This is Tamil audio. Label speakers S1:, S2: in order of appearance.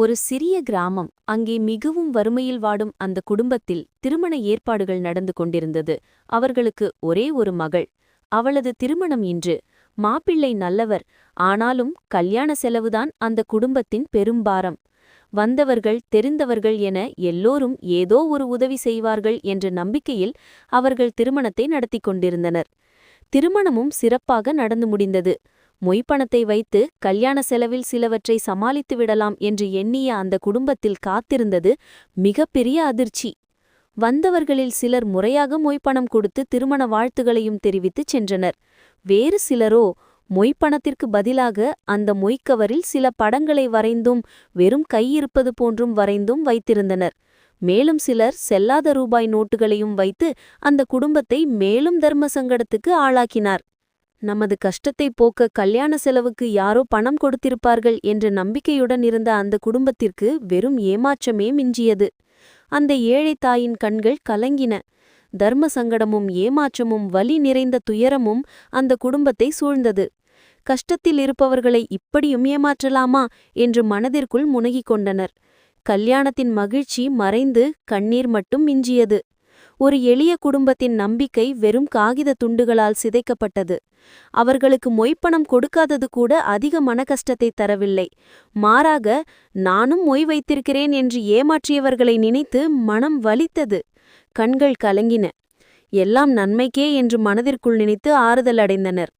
S1: ஒரு சிறிய கிராமம். அங்கே மிகவும் வறுமையில் வாடும் அந்த குடும்பத்தில் திருமண ஏற்பாடுகள் நடந்து கொண்டிருந்தது. அவர்களுக்கு ஒரே ஒரு மகள். அவளது திருமணம் இன்று. மாப்பிள்ளை நல்லவர். ஆனாலும் கல்யாண செலவுதான் அந்த குடும்பத்தின் பெரும்பாரம். வந்தவர்கள் தெரிந்தவர்கள் என எல்லோரும் ஏதோ ஒரு உதவி செய்வார்கள் என்ற நம்பிக்கையில் அவர்கள் திருமணத்தை நடத்தி கொண்டிருந்தனர். திருமணமும் சிறப்பாக நடந்து முடிந்தது. மொய்ப்பணத்தை வைத்து கல்யாண செலவில் சிலவற்றை சமாளித்து விடலாம் என்று எண்ணிய அந்த குடும்பத்தில் காத்திருந்தது மிகப்பெரிய அதிர்ச்சி. வந்தவர்களில் சிலர் முறையாக மொய்ப்பணம் கொடுத்து திருமண வாழ்த்துகளையும் தெரிவித்துச் சென்றனர். வேறு சிலரோ மொய்ப்பணத்திற்கு பதிலாக அந்த மொய்க்கவரில் சில படங்களை வரைந்தும் வெறும் கையிருப்பது போன்றும் வரைந்தும் வைத்திருந்தனர். மேலும் சிலர் செல்லாத ரூபாய் நோட்டுகளையும் வைத்து அந்த குடும்பத்தை மேலும் தர்ம சங்கடத்துக்கு ஆளாக்கினார். நமது கஷ்டத்தை போக்க கல்யாண செலவுக்கு யாரோ பணம் கொடுத்திருப்பார்கள் என்ற நம்பிக்கையுடன் இருந்த அந்த குடும்பத்திற்கு வெறும் ஏமாற்றமே மிஞ்சியது. அந்த ஏழை தாயின் கண்கள் கலங்கின. தர்ம சங்கடமும் ஏமாற்றமும் வலி நிறைந்த துயரமும் அந்த குடும்பத்தை சூழ்ந்தது. கஷ்டத்தில் இருப்பவர்களை இப்படியும் ஏமாற்றலாமா என்று மனதிற்குள் முனகிக் கொண்டனர். கல்யாணத்தின் மகிழ்ச்சி மறைந்து கண்ணீர் மட்டும் மிஞ்சியது. ஒரு எளிய குடும்பத்தின் நம்பிக்கை வெறும் காகித துண்டுகளால் சிதைக்கப்பட்டது. அவர்களுக்கு மொய்ப்பணம் கொடுக்காதது கூட அதிக மனக்கஷ்டத்தை தரவில்லை. மாறாக, நானும் மொய் வைத்திருக்கிறேன் என்று ஏமாற்றியவர்களை நினைத்து மனம் வலித்தது. கண்கள் கலங்கின. எல்லாம் நன்மைக்கே என்று மனதிற்குள் நினைத்து ஆறுதல் அடைந்தனர்.